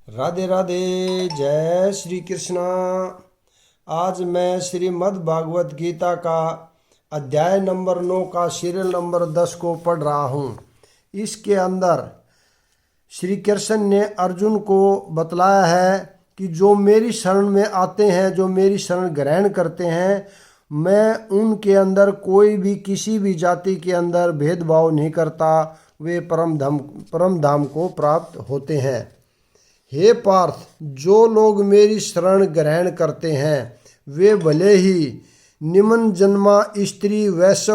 राधे राधे। जय श्री कृष्णा। आज मैं श्रीमद् भागवत गीता का अध्याय नंबर 9 का सीरियल नंबर 10 को पढ़ रहा हूँ। इसके अंदर श्री कृष्ण ने अर्जुन को बतलाया है कि जो मेरी शरण में आते हैं, जो मेरी शरण ग्रहण करते हैं, मैं उनके अंदर कोई भी किसी भी जाति के अंदर भेदभाव नहीं करता। वे परम धाम को प्राप्त होते हैं। हे पार्थ, जो लोग मेरी शरण ग्रहण करते हैं वे भले ही निम्न जन्मा स्त्री, वैश्य,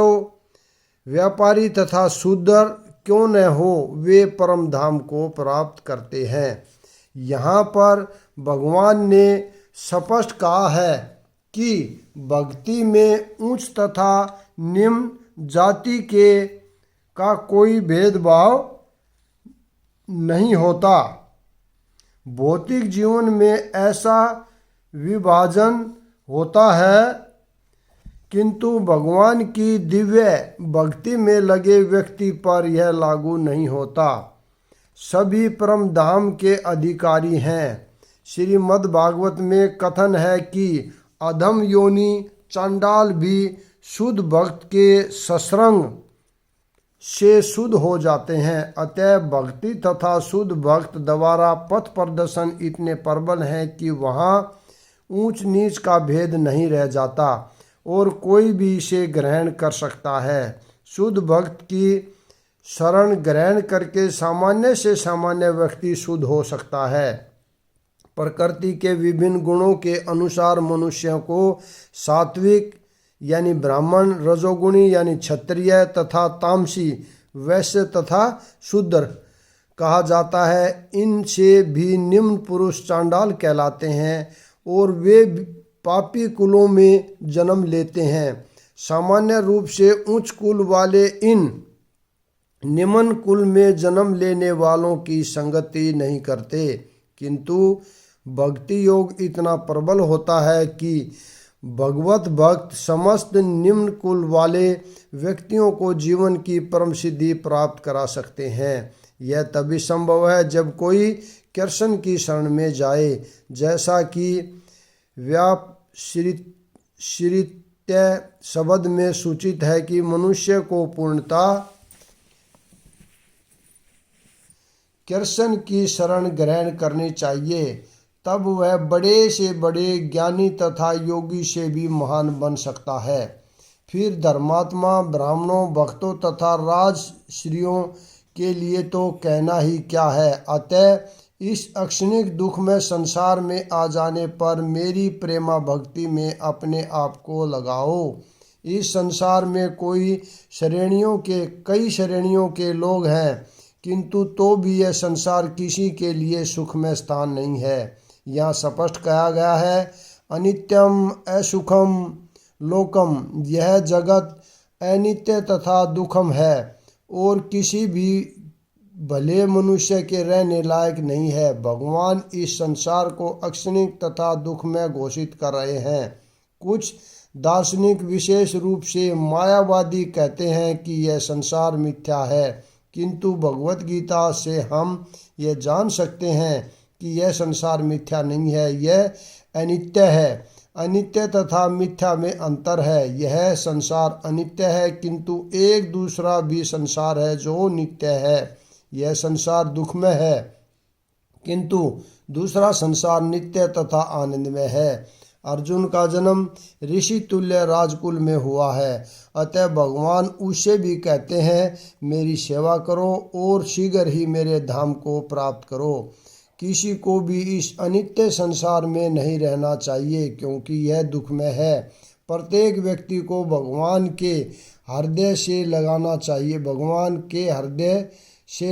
व्यापारी तथा शूद्र क्यों न हो, वे परम धाम को प्राप्त करते हैं। यहाँ पर भगवान ने स्पष्ट कहा है कि भक्ति में उच्च तथा निम्न जाति का कोई भेदभाव नहीं होता। भौतिक जीवन में ऐसा विभाजन होता है, किंतु भगवान की दिव्य भक्ति में लगे व्यक्ति पर यह लागू नहीं होता। सभी परम धाम के अधिकारी हैं। श्रीमद् भागवत में कथन है कि अधम योनि चांडाल भी शुद्ध भक्त के सत्संग से शुद्ध हो जाते हैं। अतः भक्ति तथा शुद्ध भक्त द्वारा पथ प्रदर्शन इतने प्रबल हैं कि वहाँ ऊंच नीच का भेद नहीं रह जाता और कोई भी इसे ग्रहण कर सकता है। शुद्ध भक्त की शरण ग्रहण करके सामान्य से सामान्य व्यक्ति शुद्ध हो सकता है। प्रकृति के विभिन्न गुणों के अनुसार मनुष्यों को सात्विक यानी ब्राह्मण, रजोगुणी यानी क्षत्रिय तथा तामसी, वैश्य तथा शूद्र कहा जाता है। इनसे भी निम्न पुरुष चांडाल कहलाते हैं और वे पापी कुलों में जन्म लेते हैं। सामान्य रूप से उच्च कुल वाले इन निम्न कुल में जन्म लेने वालों की संगति नहीं करते, किंतु भक्ति योग इतना प्रबल होता है कि भगवत भक्त समस्त निम्न कुल वाले व्यक्तियों को जीवन की परम सिद्धि प्राप्त करा सकते हैं। यह तभी संभव है जब कोई कृष्ण की शरण में जाए, जैसा कि व्यापश्रित्य शब्द में सूचित है कि मनुष्य को पूर्णता कृष्ण की शरण ग्रहण करनी चाहिए, तब वह बड़े से बड़े ज्ञानी तथा योगी से भी महान बन सकता है। फिर धर्मात्मा, ब्राह्मणों, भक्तों तथा राजश्रियों के लिए तो कहना ही क्या है। अतः इस अक्षणिक दुख में संसार में आ जाने पर मेरी प्रेमा भक्ति में अपने आप को लगाओ। इस संसार में कई श्रेणियों के लोग हैं, किंतु तो भी यह संसार किसी के लिए सुखमय स्थान नहीं है। यहाँ स्पष्ट कहा गया है, अनित्यम असुखम लोकम, यह जगत अनित्य तथा दुखम है और किसी भी भले मनुष्य के रहने लायक नहीं है। भगवान इस संसार को अक्षणिक तथा दुखमय घोषित कर रहे हैं। कुछ दार्शनिक विशेष रूप से मायावादी कहते हैं कि यह संसार मिथ्या है, किंतु भगवत गीता से हम यह जान सकते हैं कि यह संसार मिथ्या नहीं है, यह अनित्य है। अनित्य तथा मिथ्या में अंतर है। यह संसार अनित्य है, किंतु एक दूसरा भी संसार है जो नित्य है। यह संसार दुखमय है, किंतु दूसरा संसार नित्य तथा आनंदमय है। अर्जुन का जन्म ऋषि तुल्य राजकुल में हुआ है, अतः भगवान उसे भी कहते हैं, मेरी सेवा करो और शीघ्र ही मेरे धाम को प्राप्त करो। किसी को भी इस अनित्य संसार में नहीं रहना चाहिए, क्योंकि यह दुखमय है। प्रत्येक व्यक्ति को भगवान के हृदय से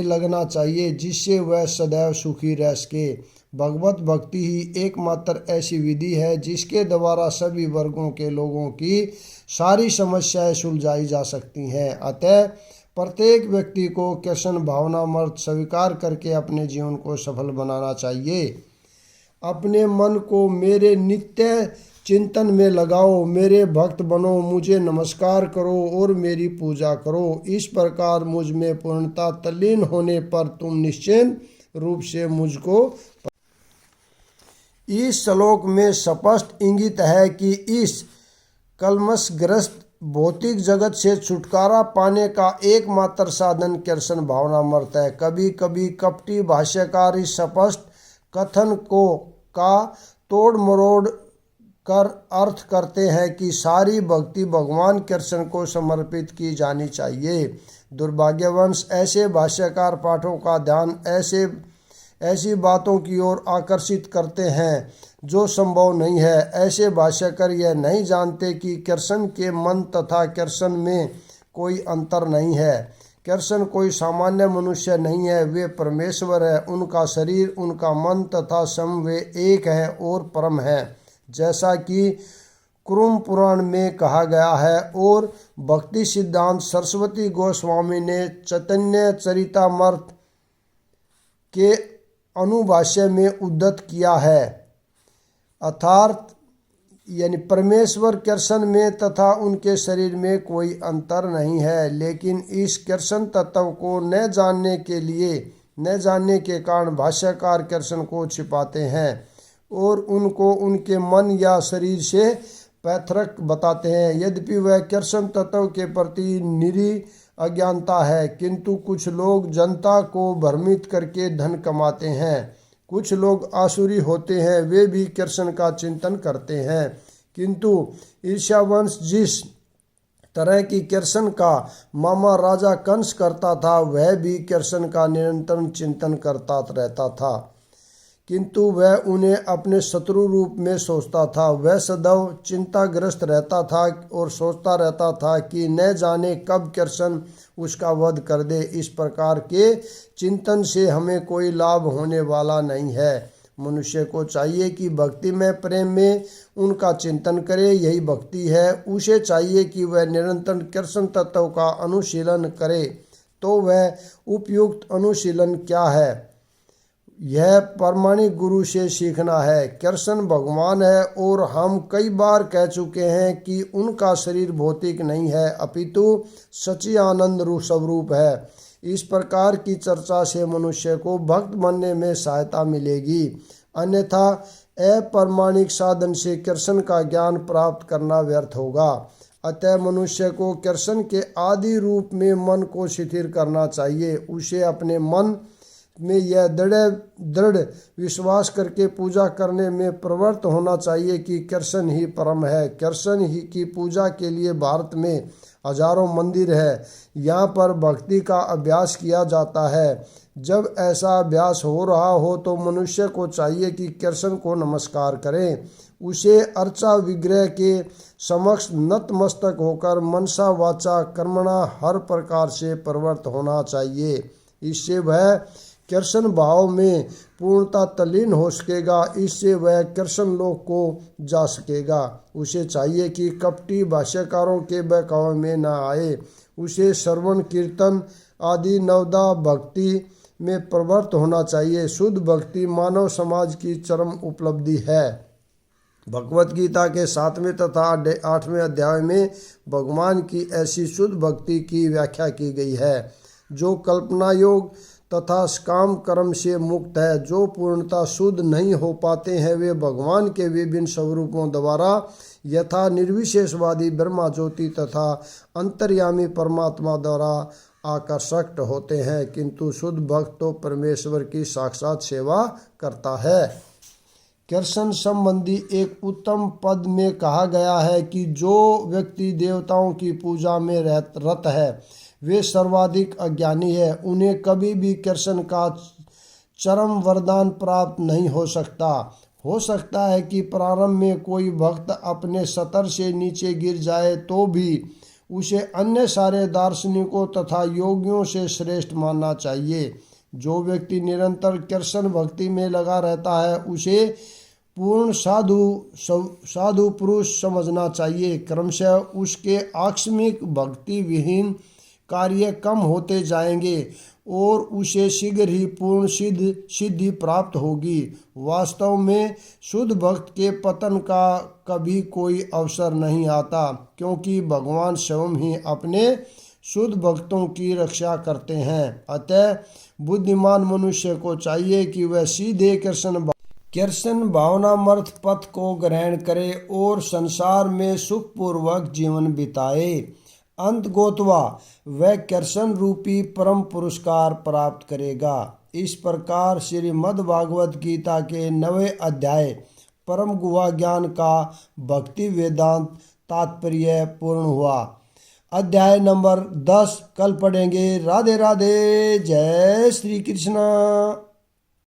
लगना चाहिए, जिससे वह सदैव सुखी रह सके। भगवत भक्ति ही एकमात्र ऐसी विधि है जिसके द्वारा सभी वर्गों के लोगों की सारी समस्याएं सुलझाई जा सकती हैं। अतः प्रत्येक व्यक्ति को कृष्ण भावनामृत स्वीकार करके अपने जीवन को सफल बनाना चाहिए। अपने मन को मेरे नित्य चिंतन में लगाओ, मेरे भक्त बनो, मुझे नमस्कार करो और मेरी पूजा करो। इस प्रकार मुझ में पूर्णता तल्लीन होने पर तुम निश्चय रूप से मुझको इस श्लोक में स्पष्ट इंगित है कि इस कलमशग्रस्त भौतिक जगत से छुटकारा पाने का एकमात्र साधन कृष्ण भावनामृत है। कभी कभी कपटी भाष्यकार इस स्पष्ट कथन का तोड़ मरोड़ कर अर्थ करते हैं कि सारी भक्ति भगवान कृष्ण को समर्पित की जानी चाहिए। दुर्भाग्यवश ऐसे भाष्यकार पाठों का ध्यान ऐसी बातों की ओर आकर्षित करते हैं जो संभव नहीं है। ऐसे भाष्यकार यह नहीं जानते कि कृष्ण के मन तथा कृष्ण में कोई अंतर नहीं है। कृष्ण कोई सामान्य मनुष्य नहीं है, वे परमेश्वर है। उनका शरीर, उनका मन तथा सम वे एक है और परम है, जैसा कि कुरुम पुराण में कहा गया है और भक्ति सिद्धांत सरस्वती गोस्वामी ने चैतन्य चरितामृत के अनुभाष्य में उद्धत किया है। अर्थात यानी परमेश्वर कृष्ण में तथा उनके शरीर में कोई अंतर नहीं है, लेकिन इस कृष्ण तत्व को न जानने के कारण भाष्यकार कृष्ण को छिपाते हैं और उनको उनके मन या शरीर से पृथक बताते हैं। यद्यपि वह कृष्ण तत्व के प्रति निरी अज्ञानता है, किंतु कुछ लोग जनता को भ्रमित करके धन कमाते हैं। कुछ लोग आसुरी होते हैं, वे भी कृष्ण का चिंतन करते हैं, किंतु ईर्ष्यावश जिस तरह की कृष्ण का मामा राजा कंस करता था, वह भी कृष्ण का निरंतर चिंतन करता रहता था, किंतु वह उन्हें अपने शत्रु रूप में सोचता था। वह सदैव चिंताग्रस्त रहता था और सोचता रहता था कि न जाने कब कृष्ण उसका वध कर दे। इस प्रकार के चिंतन से हमें कोई लाभ होने वाला नहीं है। मनुष्य को चाहिए कि भक्ति में प्रेम में उनका चिंतन करे, यही भक्ति है। उसे चाहिए कि वह निरंतर कृष्ण तत्व का अनुशीलन करे। तो वह उपयुक्त अनुशीलन क्या है? यह प्रामाणिक गुरु से सीखना है। कृष्ण भगवान है और हम कई बार कह चुके हैं कि उनका शरीर भौतिक नहीं है, अपितु सच्चिदानंद स्वरूप है। इस प्रकार की चर्चा से मनुष्य को भक्त बनने में सहायता मिलेगी, अन्यथा अप्रामाणिक साधन से कृष्ण का ज्ञान प्राप्त करना व्यर्थ होगा। अतः मनुष्य को कृष्ण के आदि रूप में मन को शिथिल करना चाहिए। उसे अपने मन में यह दृढ़ विश्वास करके पूजा करने में प्रवृत्त होना चाहिए कि कृष्ण ही परम है। कृष्ण ही की पूजा के लिए भारत में हजारों मंदिर है। यहाँ पर भक्ति का अभ्यास किया जाता है। जब ऐसा अभ्यास हो रहा हो तो मनुष्य को चाहिए कि कृष्ण को नमस्कार करें। उसे अर्चा विग्रह के समक्ष नतमस्तक होकर मनसा वाचा कर्मणा हर प्रकार से प्रवृत्त होना चाहिए। इससे वह कृष्ण भाव में पूर्णता तल्लीन हो सकेगा। इससे वह कृष्ण लोक को जा सकेगा। उसे चाहिए कि कपटी भाष्यकारों के बहकावे में न आए। उसे श्रवण कीर्तन आदि नवदा भक्ति में प्रवृत्त होना चाहिए। शुद्ध भक्ति मानव समाज की चरम उपलब्धि है। भगवत गीता के 7वें तथा 8वें अध्याय में भगवान की ऐसी शुद्ध भक्ति की व्याख्या की गई है जो कल्पना योग तथा काम कर्म से मुक्त है। जो पूर्णता शुद्ध नहीं हो पाते हैं वे भगवान के विभिन्न स्वरूपों द्वारा यथा निर्विशेषवादी ब्रह्मा ज्योति तथा अंतर्यामी परमात्मा द्वारा आकर्षक होते हैं, किंतु शुद्ध भक्त तो परमेश्वर की साक्षात सेवा करता है। कृष्ण संबंधी एक उत्तम पद में कहा गया है कि जो व्यक्ति देवताओं की पूजा में रत है वे सर्वाधिक अज्ञानी है। उन्हें कभी भी कृष्ण का चरम वरदान प्राप्त नहीं हो सकता। हो सकता है कि प्रारंभ में कोई भक्त अपने स्तर से नीचे गिर जाए तो भी उसे अन्य सारे दार्शनिकों तथा योगियों से श्रेष्ठ मानना चाहिए। जो व्यक्ति निरंतर कृष्ण भक्ति में लगा रहता है उसे पूर्ण साधु पुरुष समझना चाहिए। क्रमशः उसके आकस्मिक भक्ति विहीन कार्य कम होते जाएंगे और उसे शीघ्र ही पूर्ण सिद्धि प्राप्त होगी। वास्तव में शुद्ध भक्त के पतन का कभी कोई अवसर नहीं आता, क्योंकि भगवान स्वयं ही अपने शुद्ध भक्तों की रक्षा करते हैं। अतः बुद्धिमान मनुष्य को चाहिए कि वह सीधे कृष्ण भावनामर्थ पथ को ग्रहण करे और संसार में सुखपूर्वक जीवन बिताए। अंत गोतवा वह कृष्ण रूपी परम पुरस्कार प्राप्त करेगा। इस प्रकार श्रीमद् भागवत गीता के 9वें अध्याय परम गुहा ज्ञान का भक्ति वेदांत तात्पर्य पूर्ण हुआ। अध्याय नंबर 10 कल पढ़ेंगे। राधे राधे। जय श्री कृष्ण।